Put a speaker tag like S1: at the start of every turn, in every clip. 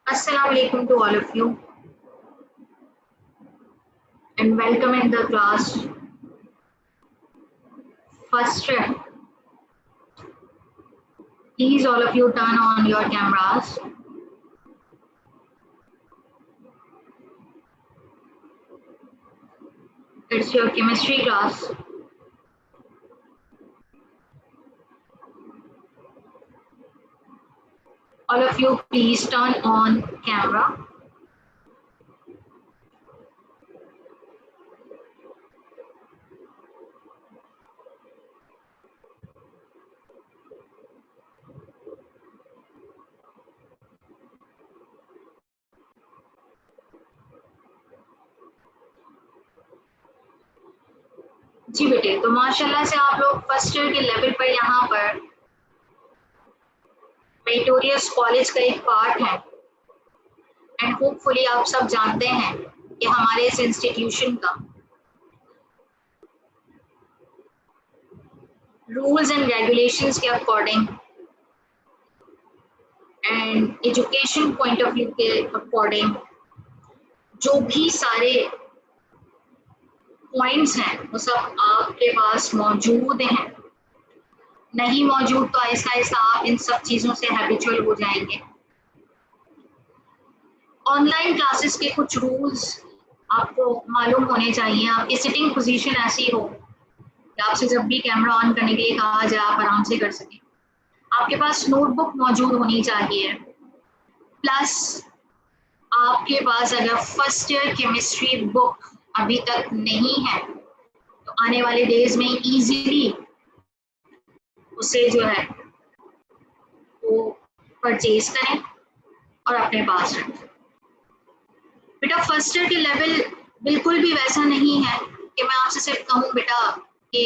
S1: Assalamu alaikum to all of you and welcome in the class. First, please all of you turn on your cameras. It's your chemistry class. All of you please turn on camera. जी बेटे, तो माशाल्लाह से आप लोग first year के level पर यहाँ पर मेरिटोरियस कॉलेज का एक पार्ट है एंड होपफुली आप सब जानते हैं कि हमारे इस इंस्टीट्यूशन का रूल्स एंड रेगुलेशंस के according and education point of view के अकॉर्डिंग जो भी सारे पॉइंट्स हैं वो सब आपके पास मौजूद हैं। नहीं मौजूद तो ऐसा ऐसा आप इन सब चीज़ों से हैबिचुअल हो जाएंगे। ऑनलाइन क्लासेस के कुछ रूल्स आपको मालूम होने चाहिए। आपकी सिटिंग पोजीशन ऐसी हो कि आपसे जब भी कैमरा ऑन करने के लिए कहा जाए आप आराम से कर सकें। आपके पास नोटबुक मौजूद होनी चाहिए, प्लस आपके पास अगर फर्स्ट ईयर केमिस्ट्री बुक अभी तक नहीं है तो आने वाले डेज में इजीली उसे जो है वो परचेज करें और अपने पास रखें। बेटा फर्स्ट ईयर के लेवल बिल्कुल भी वैसा नहीं है कि मैं आपसे सिर्फ कहूँ बेटा कि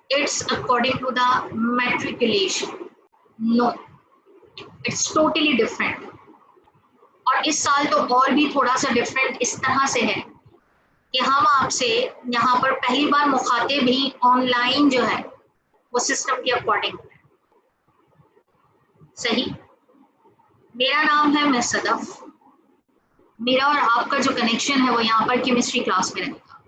S1: it's according to the matriculation. No, it's totally different. और इस साल तो और भी थोड़ा सा डिफरेंट इस तरह से है कि हम आपसे यहाँ पर पहली बार मुखातिब ही ऑनलाइन जो है वो सिस्टम के अकॉर्डिंग। सही, मेरा नाम है मिस सदफ। मेरा और आपका जो कनेक्शन है वो यहाँ पर केमिस्ट्री क्लास में रहेगा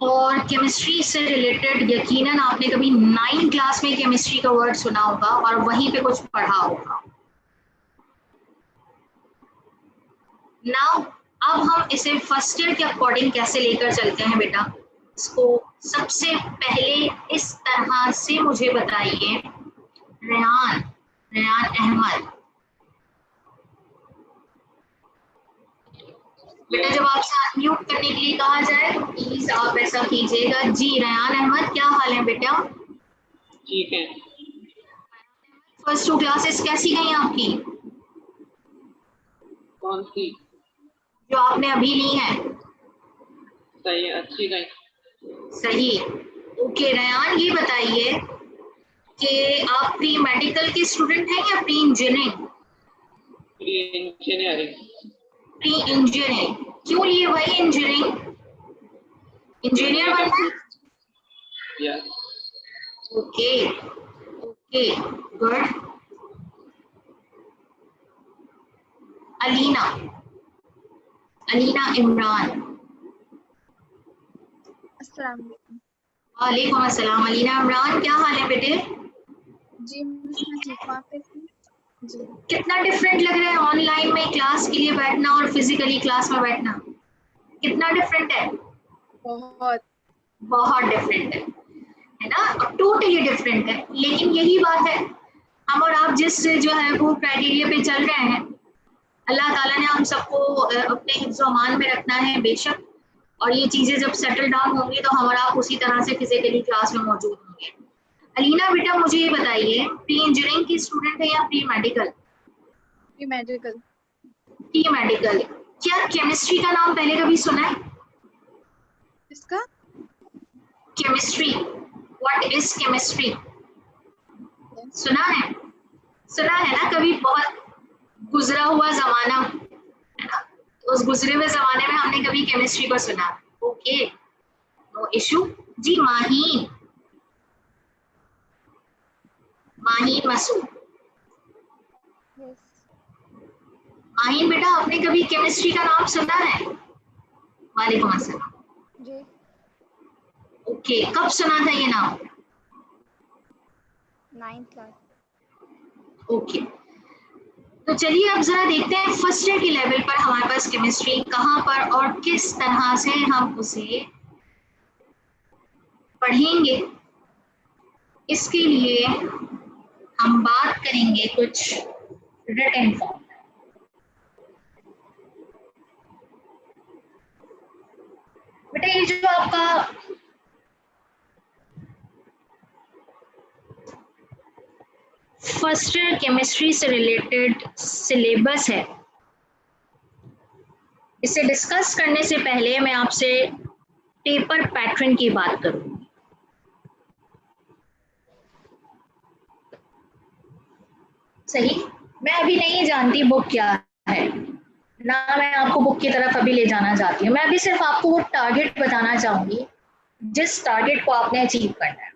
S1: और केमिस्ट्री से रिलेटेड यकीनन आपने कभी 9th क्लास में केमिस्ट्री का वर्ड सुना होगा और वहीं पे कुछ पढ़ा होगा। नाउ अब हम इसे फर्स्ट ईयर के अकॉर्डिंग कैसे लेकर चलते हैं बेटा, इसको सबसे पहले इस तरह से मुझे बताइए। रेहान अहमद बेटा, जब आपसे अनम्यूट करने के लिए कहा जाए तो प्लीज आप ऐसा कीजिएगा। जी रेहान अहमद, क्या हाल है बेटा?
S2: ठीक है।
S1: फर्स्ट 2 क्लासेस कैसी गई आपकी?
S2: कौन सी?
S1: जो आपने अभी ली है।
S2: सही है, अच्छी गई।
S1: सही, ओके। रेहान ये बताइए कि आप प्री मेडिकल के स्टूडेंट हैं या pre engineering?
S2: Pre engineering.
S1: Pre engineering क्यों लिए भाई? इंजीनियर बनना है?
S2: Yes.
S1: Okay okay good. Alina Imran.
S3: अस्सलाम वालेकुम।
S1: वालेकुम अस्सलाम। अलीना इमरान, क्या हाल है बेटे?
S3: जी मैं ठीक हूँ, आप कैसे हैं? जी
S1: कितना डिफरेंट लग रहा है ऑनलाइन में क्लास के लिए बैठना और फिजिकली क्लास में बैठना? कितना डिफरेंट है? बहुत डिफरेंट है ना, टोटली डिफरेंट है। लेकिन यही बात है, हम और आप जिस जो है वो क्राइटेरिया पे चल रहे हैं, अल्लाह ताला ने हम सबको अपने हिफ्ज़ व अमान में रखना है बेशक, और ये चीज़ें जब सेटल डाउन होंगी तो हम और आप उसी तरह से फिजिकली क्लास में मौजूद होंगे। अलीना बेटा मुझे ये बताइए, प्री इंजीनियरिंग की स्टूडेंट है या pre medical?
S3: Pre medical.
S1: Pre medical. क्या केमिस्ट्री का नाम पहले कभी सुना है?
S3: इसका
S1: केमिस्ट्री, व्हाट इज केमिस्ट्री? सुना है ना कभी? बहुत गुजरा हुआ जमाना है ना, उस गुजरे हुए जमाने में हमने कभी केमिस्ट्री को सुना। Okay, no issue. जी माही, माहीन मसूद।
S3: यस
S1: माहीन बेटा, आपने कभी केमिस्ट्री का नाम सुना है? वालेकुम अस्सलाम।
S3: जी
S1: ओके, कब सुना था ये नाम?
S3: 9th class.
S1: ओके, तो चलिए अब जरा देखते हैं फर्स्ट ईयर के लेवल पर हमारे पास केमिस्ट्री कहाँ पर और किस तरह से हम उसे पढ़ेंगे। इसके लिए हम बात करेंगे कुछ रिटन फॉर्म। बेटा ये जो आपका फर्स्ट ईयर केमिस्ट्री से रिलेटेड सिलेबस है, इसे डिस्कस करने से पहले मैं आपसे पेपर पैटर्न की बात करूं। सही, मैं अभी नहीं जानती बुक क्या है, ना मैं आपको बुक की तरफ अभी ले जाना चाहती हूँ। मैं अभी सिर्फ आपको वो टारगेट बताना चाहूंगी जिस टारगेट को आपने अचीव करना है,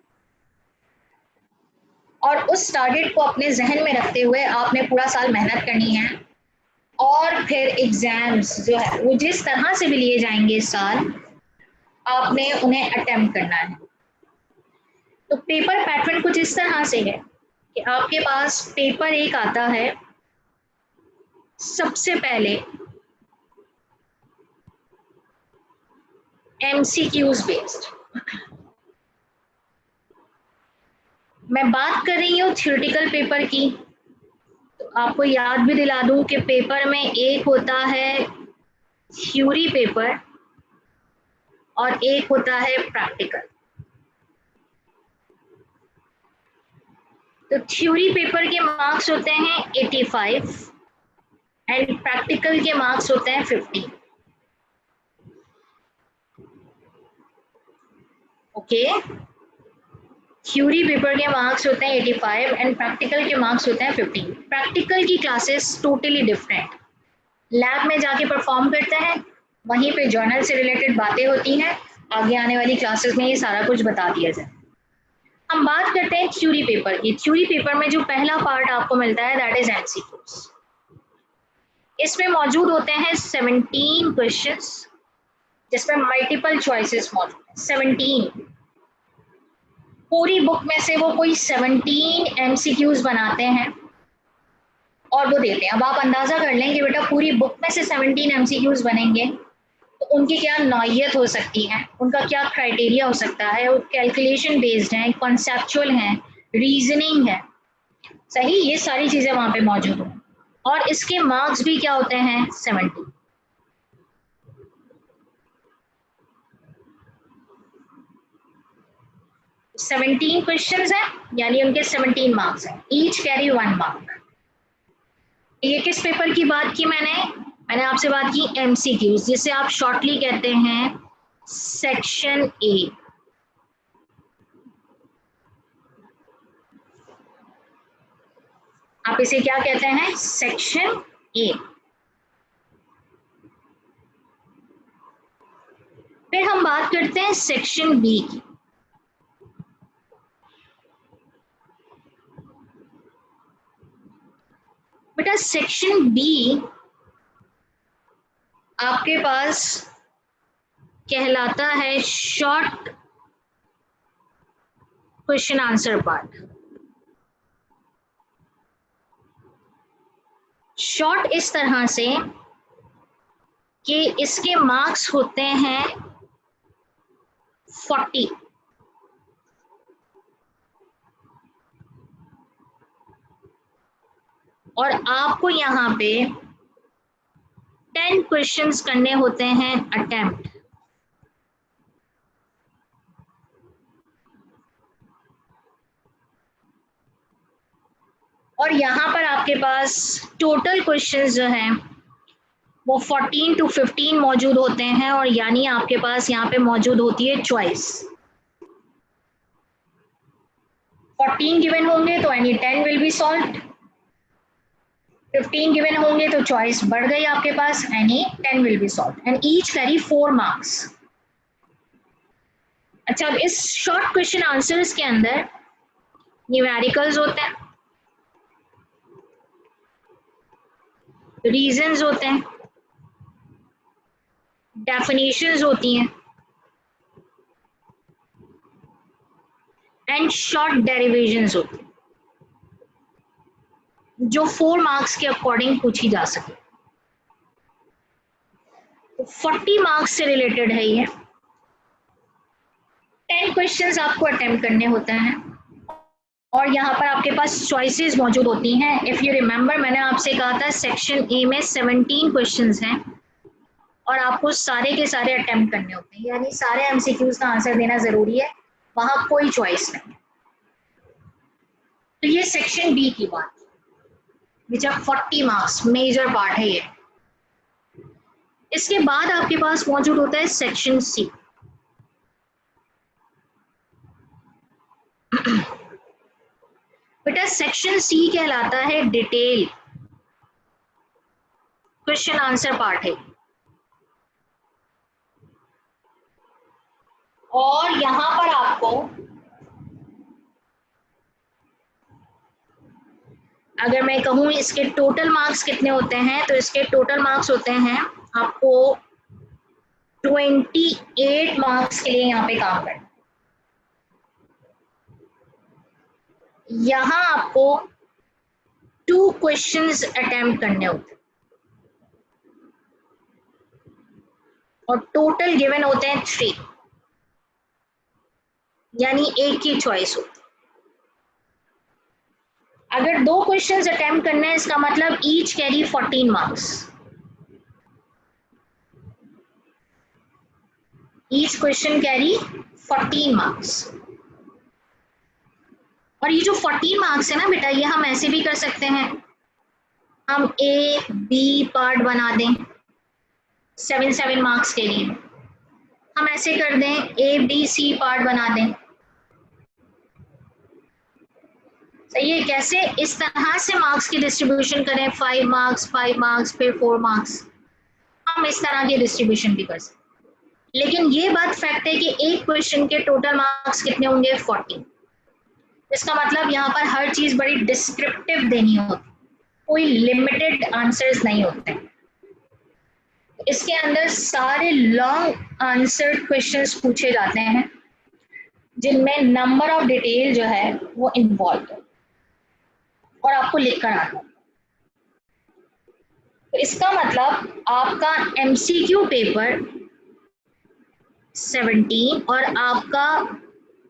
S1: और उस टारगेट को अपने जहन में रखते हुए आपने पूरा साल मेहनत करनी है, और फिर एग्जाम्स जो है वो जिस तरह से भी लिए जाएंगे इस साल, आपने उन्हें अटेम्प्ट करना है। तो पेपर पैटर्न कुछ इस तरह से है कि आपके पास पेपर एक आता है, सबसे पहले एमसीक्यूज बेस्ड। मैं बात कर रही हूँ थ्योरेटिकल पेपर की, तो आपको याद भी दिला दूं कि पेपर में एक होता है थ्योरी पेपर और एक होता है प्रैक्टिकल। तो थ्योरी पेपर के मार्क्स होते हैं 85 एंड प्रैक्टिकल के मार्क्स होते हैं 50। ओके, थ्योरी पेपर के मार्क्स होते हैं 85 एंड प्रैक्टिकल के मार्क्स होते हैं 50। प्रैक्टिकल की क्लासेस टोटली डिफरेंट, लैब में जाके परफॉर्म करते हैं, वहीं पे जर्नल से रिलेटेड बातें होती हैं, आगे आने वाली क्लासेस में ये सारा कुछ बता दिया जाए। हम बात करते हैं थ्योरी पेपर की। थ्योरी पेपर में जो पहला पार्ट आपको मिलता है दैट इज एमसीक्यूज। इसमें मौजूद होते हैं 17 क्वेश्चंस जिसमें मल्टीपल चॉइसेस मौजूद है। 17, पूरी बुक में से वो कोई 17 एमसीक्यूज बनाते हैं और वो देते हैं। अब आप अंदाजा कर लें कि बेटा पूरी बुक में से 17 एमसीक्यूज बनेंगे तो उनकी क्या नौयत हो सकती है, उनका क्या क्राइटेरिया हो सकता है, वो कैलकुलेशन बेस्ड है, कॉन्सेप्चुअल है, रीजनिंग है। सही, ये सारी चीजें वहां पे मौजूद हैं और इसके मार्क्स भी क्या होते हैं 70। सेवनटीन क्वेश्चंस है यानी उनके 17 मार्क्स हैं, ईच कैरी 1 मार्क। ये किस पेपर की बात की मैंने आपसे बात की एमसीक्यूज, जिसे आप शॉर्टली कहते हैं सेक्शन ए। आप इसे क्या कहते हैं, सेक्शन ए। फिर हम बात करते हैं सेक्शन बी की। बेटा सेक्शन बी आपके पास कहलाता है short question answer part. Short इस तरह से कि इसके मार्क्स होते हैं 40 और आपको यहाँ पे 10 क्वेश्चंस करने होते हैं अटेम्प्ट। और यहाँ पर आपके पास टोटल क्वेश्चंस जो हैं वो 14 to 15 मौजूद होते हैं, और यानी आपके पास यहाँ पे मौजूद होती है चॉइस। 14 गिवन होंगे तो any 10 will be solved, 15 given होंगे तो चॉइस बढ़ गई आपके पास, any 10 will be solved and each carry 4 marks. अच्छा, अब इस शॉर्ट क्वेश्चन आंसर्स के अंदर न्यूमेरिकल्स होते हैं, रीजंस होते हैं, डेफिनेशंस होती हैं एंड शॉर्ट डेरिवेशंस होती हैं जो 4 मार्क्स के अकॉर्डिंग पूछी जा सके। 40 मार्क्स से रिलेटेड है ये। 10 क्वेश्चंस आपको अटेम्प्ट करने होते हैं और यहाँ पर आपके पास चॉइसेस मौजूद होती हैं। इफ यू रिमेंबर, मैंने आपसे कहा था सेक्शन ए में 17 क्वेश्चंस हैं और आपको सारे के सारे अटेम्प्ट करने होते हैं, यानी सारे एमसीक्यूज का आंसर देना जरूरी है, वहां कोई चॉइस नहीं। तो ये सेक्शन बी की बात, which are 40 marks, major part है ये। इसके बाद आपके पास मौजूद होता है सेक्शन सी। बेटा सेक्शन सी कहलाता है डिटेल क्वेश्चन आंसर पार्ट है और यहां पर आपको अगर मैं कहूं इसके टोटल मार्क्स कितने होते हैं, तो इसके टोटल मार्क्स होते हैं आपको 28 मार्क्स के लिए यहाँ पे काम करना। यहाँ आपको 2 क्वेश्चंस अटेम्प्ट करने होते हैं और टोटल गिवन होते हैं 3, यानी एक ही चॉइस होती है। अगर 2 क्वेश्चंस अटेम्प्ट करने हैं, इसका मतलब each carry 14 marks. Each question carry 14 marks. और ये जो 14 मार्क्स है ना बेटा, ये हम ऐसे भी कर सकते हैं, हम ए बी पार्ट बना दें 7 मार्क्स के लिए, हम ऐसे कर दें ए बी सी पार्ट बना दें। सही है? कैसे? इस तरह से मार्क्स की डिस्ट्रीब्यूशन करें, 5 मार्क्स 5 मार्क्स फिर 4 मार्क्स, हम इस तरह की डिस्ट्रीब्यूशन भी कर सकते हैं। लेकिन ये बात फैक्ट है कि एक क्वेश्चन के टोटल मार्क्स कितने होंगे? 40। इसका मतलब यहाँ पर हर चीज बड़ी डिस्क्रिप्टिव देनी होती, कोई लिमिटेड आंसर्स नहीं होते। इसके अंदर सारे लॉन्ग आंसर्ड क्वेश्चंस पूछे जाते हैं जिनमें नंबर ऑफ डिटेल जो है वो इन्वॉल्व है और आपको लिखकर आना। तो इसका मतलब आपका एमसीक्यू पेपर 17 और आपका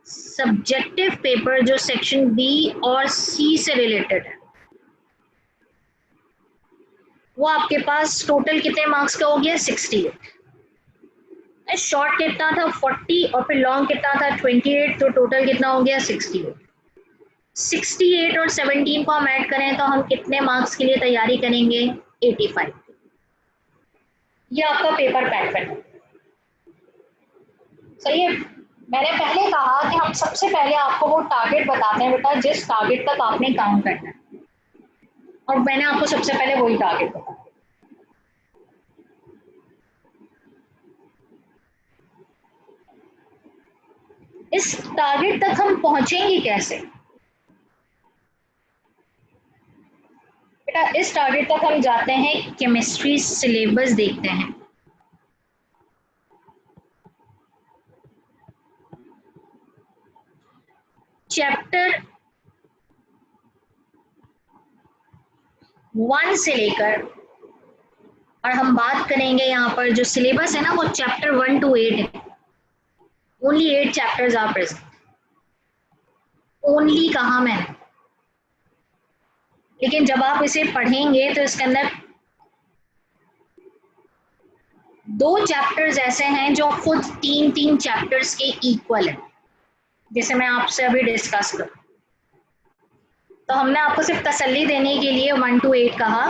S1: सब्जेक्टिव पेपर जो सेक्शन बी और सी से रिलेटेड है, वो आपके पास टोटल कितने मार्क्स का हो गया? 68। शॉर्ट कितना था? 40 और फिर लॉन्ग कितना था? 28। तो टोटल कितना हो गया? 68। 68 और 17 को हम ऐड करें तो हम कितने मार्क्स के लिए तैयारी करेंगे? 85। ये आपका पेपर पैटर्न है। सही है? मैंने पहले कहा कि हम सबसे पहले आपको वो टारगेट बताते हैं बेटा जिस टारगेट तक आपने काम करना है, और मैंने आपको सबसे पहले वही टारगेट बताया। इस टारगेट तक हम पहुंचेंगे कैसे बेटा? इस टारगेट तक हम जाते हैं, केमिस्ट्री सिलेबस देखते हैं। चैप्टर 1 से लेकर, और हम बात करेंगे यहाँ पर जो सिलेबस है ना वो चैप्टर 1 to 8 है। Only 8 chapters are present. Only कहा मैंने, लेकिन जब आप इसे पढ़ेंगे तो इसके अंदर 2 चैप्टर्स ऐसे हैं जो खुद 3 चैप्टर्स के इक्वल है, जैसे मैं आपसे अभी डिस्कस करूं। तो हमने आपको सिर्फ तसल्ली देने के लिए 1 to 8 कहा,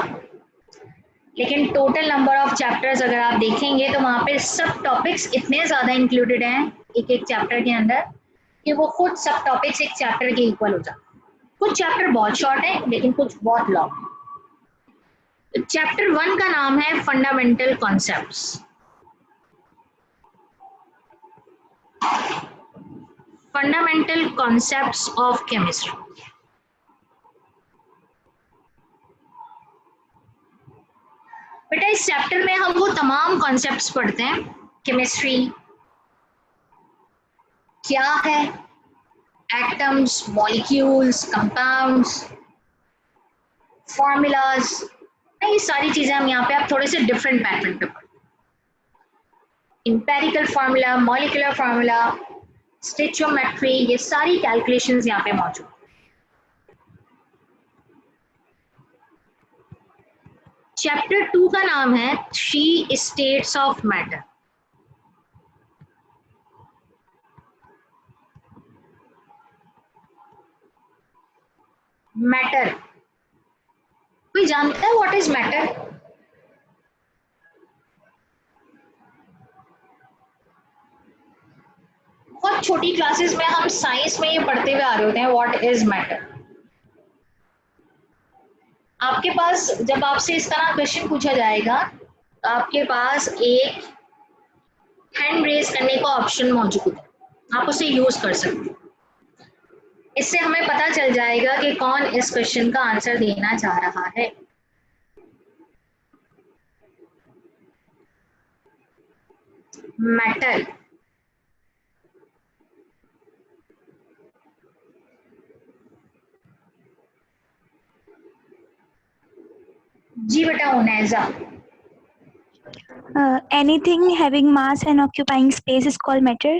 S1: लेकिन टोटल नंबर ऑफ चैप्टर्स अगर आप देखेंगे तो वहां पे सब टॉपिक्स इतने ज्यादा इंक्लूडेड हैं एक चैप्टर के अंदर कि वो खुद सब टॉपिक्स एक चैप्टर के इक्वल हो जाते हैं। कुछ चैप्टर बहुत शॉर्ट है लेकिन कुछ बहुत लॉन्ग। तो चैप्टर 1 का नाम है fundamental concepts. Fundamental concepts of chemistry. बेटा इस चैप्टर में हम वो तमाम कॉन्सेप्ट्स पढ़ते हैं। केमिस्ट्री क्या है, एटम्स, मॉलिक्यूल्स, कंपाउंड्स, फॉर्मूलाज, ये सारी चीजें हम यहाँ पे आप थोड़े से डिफरेंट पैटर्न पे पढ़ते हैं। इंपेरिकल फार्मूला, मॉलिक्यूलर फार्मूला, स्टिचोमेट्री, ये सारी कैलकुलेशंस यहाँ पे मौजूद। चैप्टर 2 का नाम है 3 स्टेट्स ऑफ मैटर। मैटर, कोई जानता है व्हाट इज मैटर? बहुत छोटी क्लासेस में हम साइंस में ये पढ़ते हुए आ रहे होते हैं व्हाट इज मैटर। आपके पास जब आपसे इस तरह क्वेश्चन पूछा जाएगा तो आपके पास एक हैंड रेज करने का ऑप्शन मौजूद है, आप उसे यूज कर सकते हैं। इससे हमें पता चल जाएगा कि कौन इस क्वेश्चन का आंसर देना चाह रहा है। मैटर, जी बेटा Unaiza.
S4: Anything having mass and occupying space is called matter.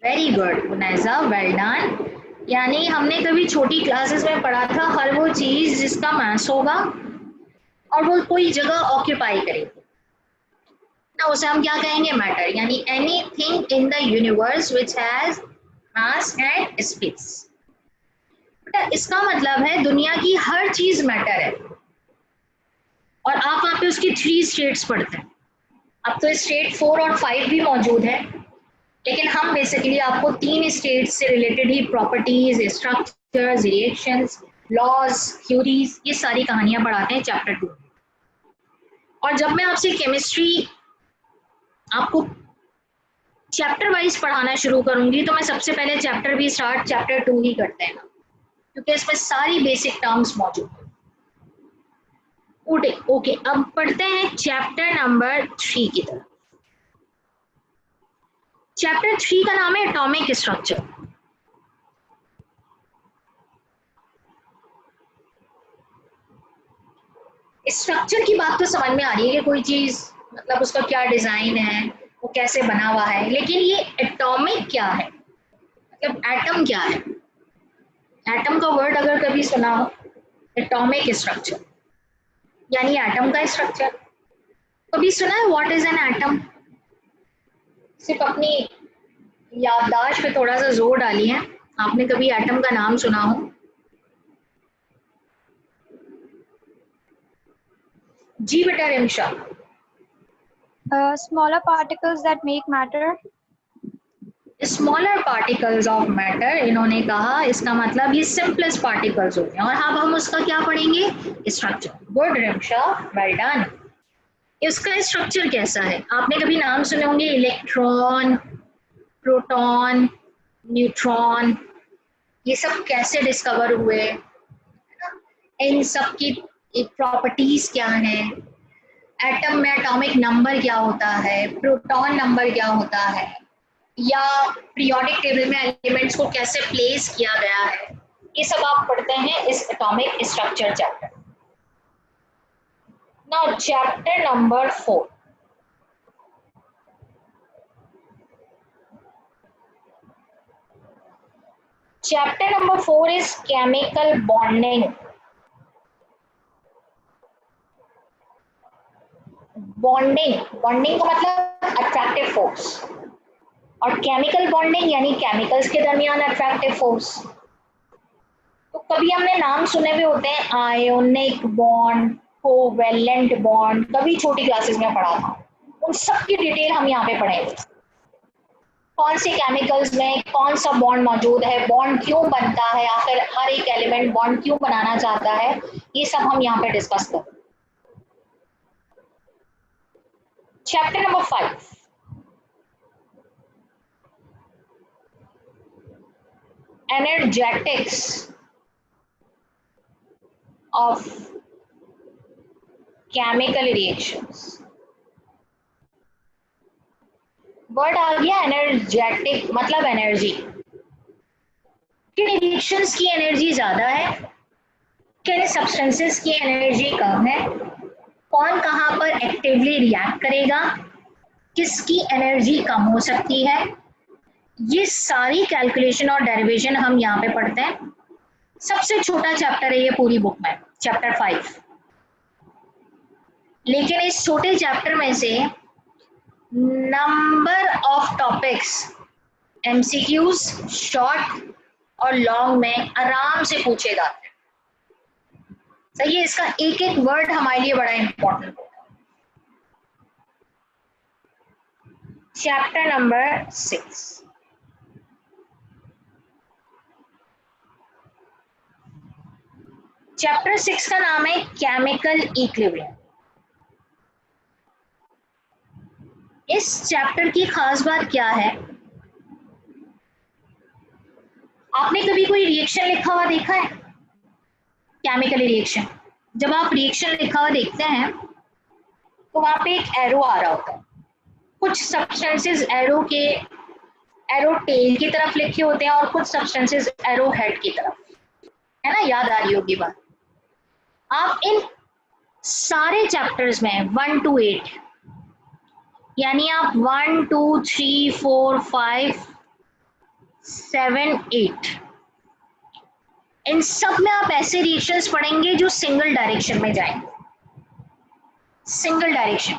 S1: Very good Unaiza, well done. यानी हमने कभी छोटी क्लासेस में पढ़ा था हर वो चीज जिसका मास होगा और वो कोई जगह ऑक्यूपाई करेगी ना, उसे हम क्या कहेंगे? मैटर। यानी anything in the universe which has mass and space. बेटा इसका मतलब है दुनिया की हर चीज मैटर है और आप वहां पे उसकी 3 स्टेट्स पढ़ते हैं। अब तो स्टेट 4 और 5 भी मौजूद है, लेकिन हम बेसिकली आपको 3 स्टेट्स से रिलेटेड ही properties, structures, reactions, laws, theories, ये सारी कहानियां पढ़ाते हैं चैप्टर 2। और जब मैं आपसे केमिस्ट्री आपको चैप्टर वाइज पढ़ाना शुरू करूंगी तो मैं सबसे पहले चैप्टर भी स्टार्ट चैप्टर 2 ही करते हैं, क्योंकि इसमें सारी बेसिक टर्म्स मौजूद हैं। ओके, अब पढ़ते हैं चैप्टर नंबर 3 की तरफ। चैप्टर 3 का नाम है एटॉमिक स्ट्रक्चर। स्ट्रक्चर की बात तो समझ में आ रही है कि कोई चीज मतलब उसका क्या डिजाइन है, वो कैसे बना हुआ है, लेकिन ये एटॉमिक क्या है, मतलब एटम क्या है? एटम का वर्ड अगर कभी सुना हो, एटॉमिक स्ट्रक्चर यानी एटम का स्ट्रक्चर। कभी सुना है व्हाट इज एन एटम? सिर्फ अपनी याददाश्त पे थोड़ा सा जोर डालिए, आपने कभी एटम का नाम सुना हो? जी बेटा Rimsha.
S3: Smaller particles that make matter.
S1: Smaller particles of matter, इन्होंने कहा इसका मतलब ये सिंपलेस्ट पार्टिकल्स होते हैं। और अब हम उसका क्या पढ़ेंगे? Structure. Good Rimsha, well done. इसका स्ट्रक्चर कैसा है? आपने कभी नाम सुने होंगे इलेक्ट्रॉन, प्रोटॉन, न्यूट्रॉन, ये सब कैसे डिस्कवर हुए, इन सब की प्रॉपर्टीज क्या हैं, एटम में एटॉमिक नंबर क्या होता है, प्रोटॉन नंबर क्या होता है, या पीरियोडिक टेबल में एलिमेंट्स को कैसे प्लेस किया गया है, ये सब आप पढ़ते हैं इस atomic structure chapter. Now chapter number 4। Chapter number 4 is chemical bonding. Bonding का मतलब अट्रैक्टिव फोर्स, और केमिकल बॉन्डिंग यानी केमिकल्स के दरमियान अट्रैक्टिव फोर्स। तो कभी हमने नाम सुने हुए होते हैं आयोनिक बॉन्ड, कोवेलेंट बॉन्ड, कभी छोटी क्लासेस में पढ़ा था, उन सब की डिटेल हम यहाँ पे पढ़ेंगे। कौन से केमिकल्स में कौन सा बॉन्ड मौजूद है, बॉन्ड क्यों बनता है, आखिर हर एक एलिमेंट बॉन्ड क्यों बनाना चाहता है, ये सब हम यहाँ पे डिस्कस करेंगे। Chapter number 5, energetics of chemical reactions. Word आ गया एनर्जेटिक, मतलब एनर्जी। किन रिएक्शंस की एनर्जी ज्यादा है, किन सब्सटेंसेस की एनर्जी कम है, कौन कहां पर एक्टिवली रिएक्ट करेगा, किसकी एनर्जी कम हो सकती है, ये सारी कैलकुलेशन और डेरिवेशन हम यहाँ पे पढ़ते हैं। सबसे छोटा चैप्टर है ये पूरी बुक में, चैप्टर 5। लेकिन इस छोटे चैप्टर में से number of topics MCQs short और लॉन्ग में आराम से पूछे जाते हैं। सही है, इसका एक एक वर्ड हमारे लिए बड़ा इंपॉर्टेंट है। चैप्टर नंबर 6, चैप्टर 6 का नाम है केमिकल इक्विलिब्रियम। इस चैप्टर की खास बात क्या है, आपने कभी कोई रिएक्शन लिखा हुआ देखा है? केमिकल रिएक्शन, जब आप रिएक्शन लिखा हुआ देखते हैं तो वहां पे एक एरो आ रहा होता है। कुछ सब्सटेंसेस एरो टेल की तरफ लिखे होते हैं और कुछ सब्सटेंसेस एरो हेड की तरफ, है ना, याद आ रही होगी बात। आप इन सारे चैप्टर्स में 1 to 8, यानी आप 1 2 3 4 5 7 8, इन सब में आप ऐसे रिएक्शंस पढ़ेंगे जो सिंगल डायरेक्शन में जाएंगे, सिंगल डायरेक्शन।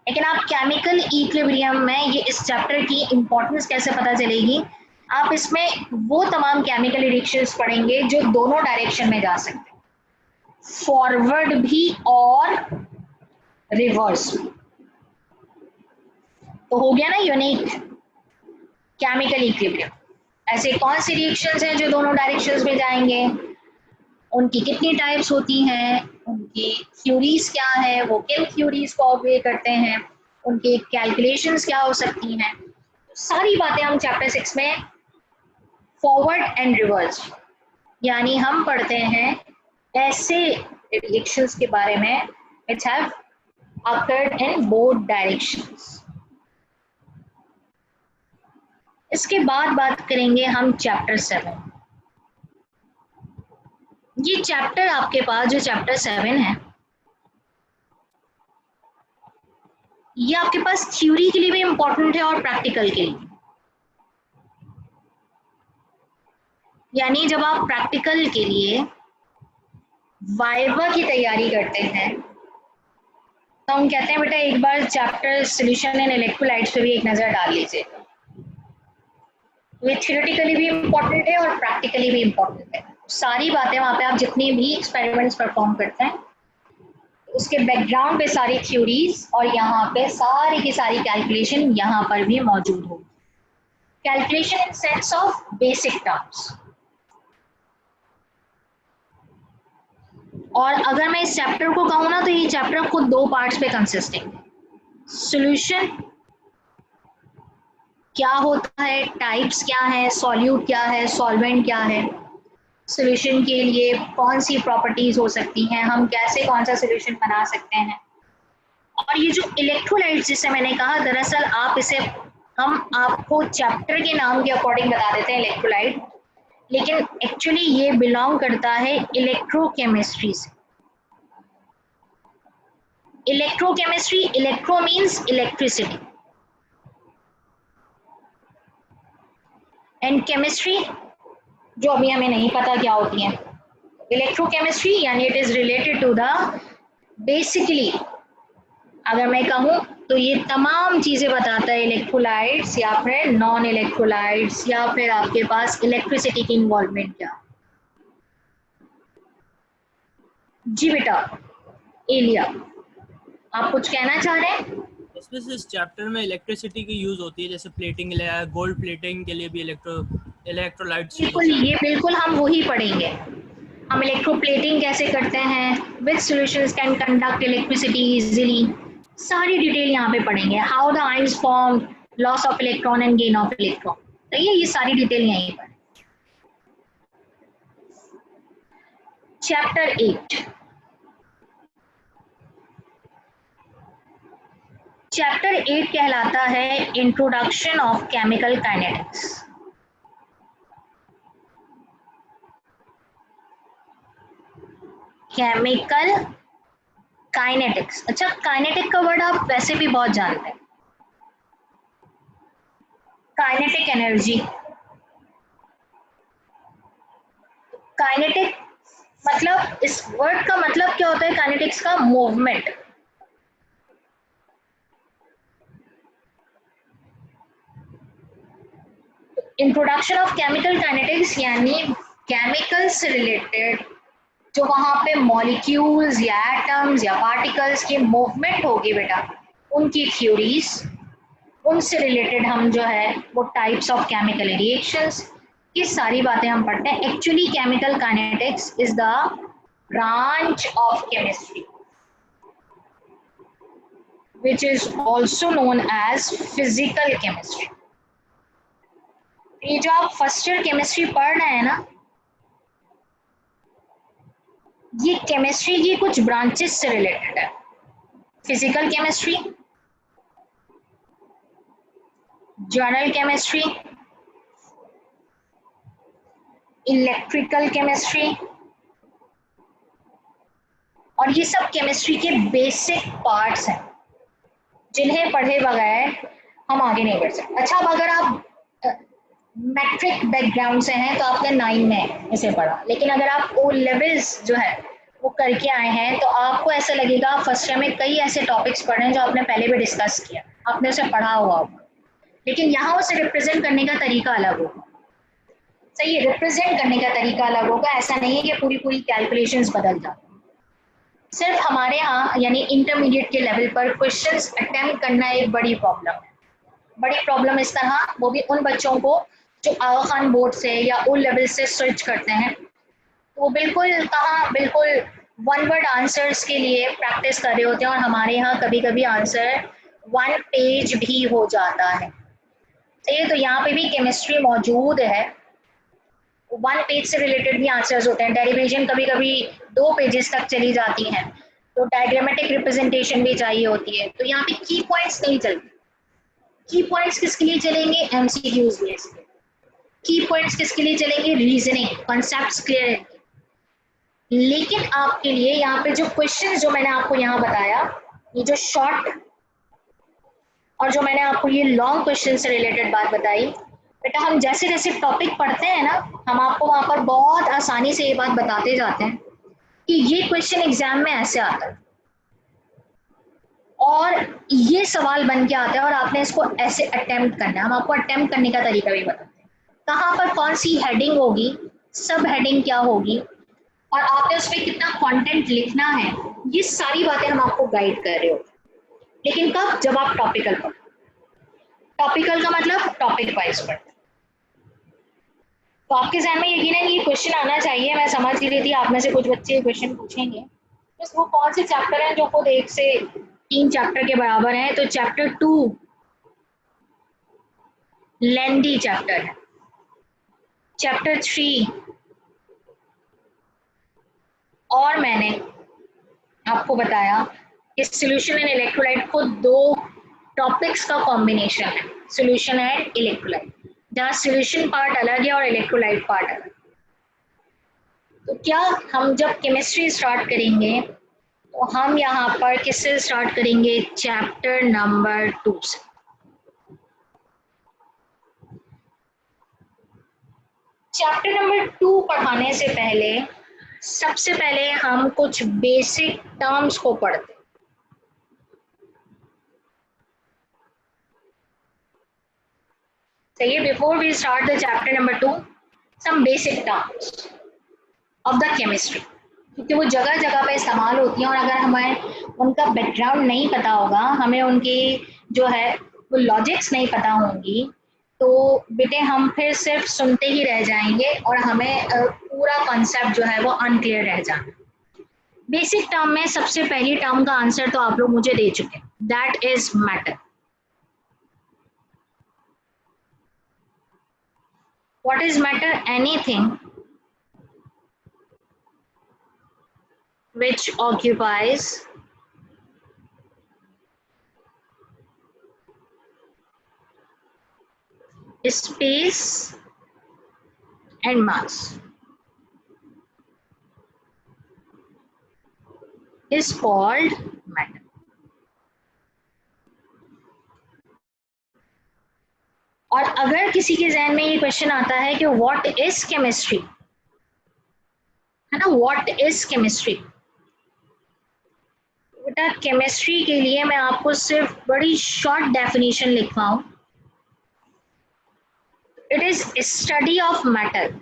S1: लेकिन आप केमिकल इक्विलिब्रियम में, ये इस चैप्टर की इंपॉर्टेंस कैसे पता चलेगी, आप इसमें वो तमाम केमिकल रिएक्शंस पढ़ेंगे जो दोनों डायरेक्शन में जा सकते हैं, फॉरवर्ड भी और रिवर्स भी। तो हो गया ना यूनिक केमिकल इक्विलिब्रियम। ऐसे कौन सी रिएक्शंस हैं जो दोनों डायरेक्शंस में जाएंगे, उनकी कितनी टाइप्स होती हैं, उनकी थ्योरीज क्या है, वो किन थ्योरीज को ऑब्वे करते हैं, उनके कैलकुलेशंस क्या हो सकती हैं, सारी बातें हम चैप्टर 6 में फॉरवर्ड एंड रिवर्स, यानी हम पढ़ते हैं ऐसे रिएक्शंस के बारे में which have occurred in both directions। इसके बाद बात करेंगे हम चैप्टर 7। ये चैप्टर आपके पास जो चैप्टर 7 है, ये आपके पास थ्योरी के लिए भी इंपॉर्टेंट है और प्रैक्टिकल के लिए। यानी जब आप प्रैक्टिकल के लिए वाइवा की तैयारी करते हैं तो हम कहते हैं बेटा एक बार चैप्टर सॉल्यूशन इन इलेक्ट्रोलाइट्स पे भी एक नजर डाल लीजिए। ये थ्योरेटिकली भी इम्पोर्टेंट है और प्रैक्टिकली भी इम्पोर्टेंट है। सारी बातें वहाँ पे आप जितनी भी एक्सपेरिमेंट्स परफॉर्म करते हैं उसके बैकग्राउंड पे सारी थ्योरीज और यहाँ पे सारी की सारी कैलकुलेशन यहाँ पर भी मौजूद हो। Calculation in sense of basic terms. और अगर मैं इस चैप्टर को कहूँ ना तो ये चैप्टर खुद 2 पार्ट्स पे कंसिस्टिंग है। सॉल्यूशन क्या होता है, टाइप्स क्या है, सॉल्यूट क्या है, सॉल्वेंट क्या है, सॉल्यूशन के लिए कौन सी प्रॉपर्टीज हो सकती हैं, हम कैसे कौन सा सॉल्यूशन बना सकते हैं। और ये जो इलेक्ट्रोलाइट्स जिसे मैंने कहा, दरअसल आप इसे, हम आपको चैप्टर के नाम के अकॉर्डिंग बता देते हैं इलेक्ट्रोलाइट, लेकिन एक्चुअली ये बिलोंग करता है इलेक्ट्रोकेमिस्ट्री से। Electrochemistry, electro means electricity and chemistry जो अभी हमें नहीं पता क्या होती है। इलेक्ट्रोकेमिस्ट्री यानी it is related to the, basically अगर मैं कहूँ तो ये तमाम चीजें बताता है, इलेक्ट्रोलाइट्स या फिर नॉन इलेक्ट्रोलाइट्स या फिर आपके पास इलेक्ट्रिसिटी की इन्वॉल्वमेंट क्या। जी बेटा एलिया, आप कुछ कहना चाह रहे हैं?
S5: इसमें से इस चैप्टर में इलेक्ट्रिसिटी की यूज होती है, जैसे प्लेटिंग, गोल्ड प्लेटिंग के लिए भी इलेक्ट्रोलाइट्स।
S1: बिल्कुल, ये बिल्कुल हम वही पढ़ेंगे। हम इलेक्ट्रोप्लेटिंग कैसे करते हैं, which solutions can conduct electricity easily, सारी डिटेल यहाँ पे पढ़ेंगे। How the ions form, loss of electron and gain of electron, तो ये सारी डिटेल यहीं पर। चैप्टर 8 चैप्टर 8 कहलाता है introduction of chemical kinetics. Chemical kinetics. अच्छा, काइनेटिक का वर्ड आप वैसे भी बहुत जानते हैं, काइनेटिक एनर्जी। काइनेटिक मतलब, इस वर्ड का मतलब क्या होता है काइनेटिक्स का? Movement. Introduction of chemical kinetics यानी केमिकल से रिलेटेड जो वहां पे मॉलिक्यूल्स या एटम्स या पार्टिकल्स की मूवमेंट होगी बेटा, उनकी थ्योरीज, उनसे रिलेटेड हम जो है वो टाइप्स ऑफ केमिकल रिएक्शंस, ये सारी बातें हम पढ़ते हैं। Actually chemical kinetics is the branch of chemistry which is also known as physical chemistry। ये जो आप फर्स्ट ईयर केमिस्ट्री पढ़ रहे हैं ना, ये केमिस्ट्री की कुछ ब्रांचेस से रिलेटेड है। Physical chemistry, journal chemistry, electrical chemistry, और ये सब केमिस्ट्री के बेसिक पार्ट्स हैं जिन्हें पढ़े बगैर हम आगे नहीं बढ़ सकते। अच्छा, अब अगर आप मैट्रिक बैकग्राउंड से हैं तो आपने 9 में इसे पढ़ा, लेकिन अगर आप ओ लेवल्स जो है वो करके आए हैं तो आपको ऐसा लगेगा फर्स्ट ईयर में कई ऐसे टॉपिक्स पढ़े हैं जो आपने पहले भी डिस्कस किया, आपने उसे पढ़ा हुआ होगा, लेकिन यहाँ उसे रिप्रेजेंट करने का तरीका अलग होगा। सही है, रिप्रेजेंट करने का तरीका अलग होगा। ऐसा नहीं है कि पूरी पूरी कैलकुलेशंस बदल जाती। सिर्फ हमारे यहाँ यानी इंटरमीडिएट के लेवल पर क्वेश्चंस अटेम्प्ट करना एक बड़ी प्रॉब्लम है। बड़ी प्रॉब्लम इस तरह, वो भी उन बच्चों को जो आगा खान बोर्ड से या ओ लेवल से स्विच करते हैं, तो वो बिल्कुल वन वर्ड आंसर्स के लिए प्रैक्टिस कर रहे होते हैं, और हमारे यहाँ कभी कभी आंसर 1 पेज भी हो जाता है। तो यहाँ पे भी केमिस्ट्री मौजूद है, 1 पेज से रिलेटेड भी आंसर्स होते हैं। डेरिवेशन कभी कभी 2 पेजेस तक चली जाती हैं, तो डायग्रामेटिक रिप्रेजेंटेशन भी चाहिए होती है। तो यहाँ पे की पॉइंट्स नहीं चलते। की पॉइंट्स किसके लिए चलेंगे? एमसीक्यूज बेस पे। की पॉइंट्स किसके लिए चलेंगे? रीजनिंग, कॉन्सेप्ट्स क्लियर है। लेकिन आपके लिए यहाँ पे जो क्वेश्चंस जो मैंने आपको यहाँ बताया, ये जो शॉर्ट और जो मैंने आपको ये लॉन्ग क्वेश्चन से रिलेटेड बात बताई, बेटा हम जैसे जैसे टॉपिक पढ़ते हैं ना, हम आपको वहां पर बहुत आसानी से ये बात बताते जाते हैं कि ये क्वेश्चन एग्जाम में ऐसे आता है और ये सवाल बन के आता है और आपने इसको ऐसे अटेम्प्ट करना है। हम आपको अटेम्प्ट करने का तरीका भी बताते हैं, कहाँ पर कौन सी हेडिंग होगी, सब हेडिंग क्या होगी, और आपने उसमें कितना कंटेंट लिखना है, ये सारी बातें हम आपको गाइड कर रहे हो। लेकिन कब? जब आप टॉपिकल पढ़ो। टॉपिकल का मतलब टॉपिक वाइज पढ़ते। तो आपके ज़हन में यकीनन ये क्वेश्चन आना चाहिए। मैं समझ ही रही थी आप में से कुछ बच्चे क्वेश्चन पूछेंगे, बस वो कौन से चैप्टर हैं जो खुद 1 से 3 चैप्टर के बराबर हैं। तो चैप्टर 2 लेंदी चैप्टर है, चैप्टर 3 और मैंने आपको बताया कि सॉल्यूशन एंड इलेक्ट्रोलाइट खुद 2 टॉपिक्स का कॉम्बिनेशन है, सॉल्यूशन एंड इलेक्ट्रोलाइट, जहाँ सॉल्यूशन पार्ट अलग है और इलेक्ट्रोलाइट पार्ट अलग। तो क्या हम जब केमिस्ट्री स्टार्ट करेंगे तो हम यहाँ पर किससे स्टार्ट करेंगे? चैप्टर नंबर 2 से। चैप्टर नंबर 2 पढ़ाने से पहले सबसे पहले हम कुछ बेसिक टर्म्स को पढ़ते हैं। सही है, before we start the chapter number 2, some basic terms of the chemistry, क्योंकि वो जगह जगह पे इस्तेमाल होती हैं और अगर हमें उनका बैकग्राउंड नहीं पता होगा, हमें उनकी जो है वो लॉजिक्स नहीं पता होंगी, तो बेटे हम फिर सिर्फ सुनते ही रह जाएंगे और हमें पूरा कॉन्सेप्ट जो है वो अनक्लियर रह जाएगा। बेसिक टर्म में सबसे पहली टर्म का आंसर तो आप लोग मुझे दे चुके हैं, that is matter. What is matter? Anything which occupies space and mass is called matter. और अगर किसी के जहन में ये क्वेश्चन आता है कि व्हाट इज केमिस्ट्री, है ना, व्हाट इज केमिस्ट्री, बेटा केमिस्ट्री के लिए मैं आपको सिर्फ बड़ी शॉर्ट डेफिनेशन लिखवा हूं. It is study of matter,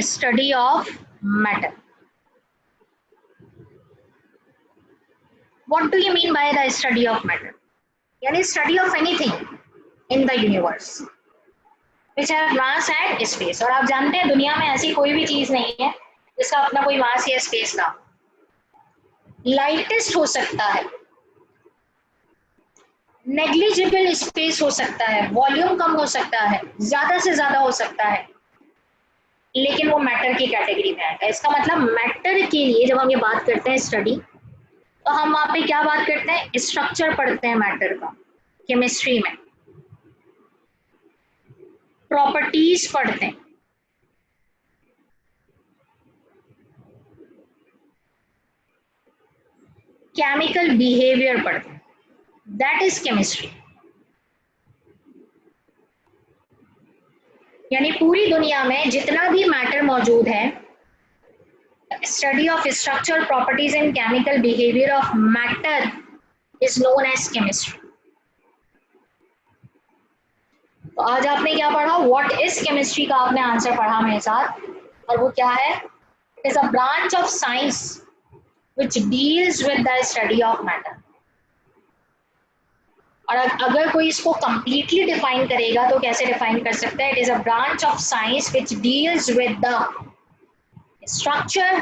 S1: study of matter. What do you mean by the study of matter? यानी study of anything in the universe which have mass and space. और आप जानते हैं दुनिया में ऐसी कोई भी चीज नहीं है जिसका अपना कोई मास या स्पेस ना. लाइटेस्ट हो सकता है, नेग्लिजिबल स्पेस हो सकता है, वॉल्यूम कम हो सकता है, ज्यादा से ज्यादा हो सकता है, लेकिन वो मैटर की कैटेगरी में आता है. इसका मतलब मैटर के लिए जब हम ये बात करते हैं स्टडी, तो हम वहां पे क्या बात करते हैं, स्ट्रक्चर पढ़ते हैं मैटर का. केमिस्ट्री में प्रॉपर्टीज पढ़ते हैं, केमिकल बिहेवियर पढ़ते हैं. That is chemistry. यानी पूरी दुनिया में जितना भी मैटर मौजूद है, study of structure, properties and chemical behavior of matter is known as chemistry. तो आज आपने क्या पढ़ा, what is chemistry का आपने आंसर पढ़ा मेरे साथ, और वो क्या है, it is a branch of science which deals with the study of matter. और अगर कोई इसको completely define करेगा तो कैसे define कर सकता है, it is a branch of science which deals with the structure,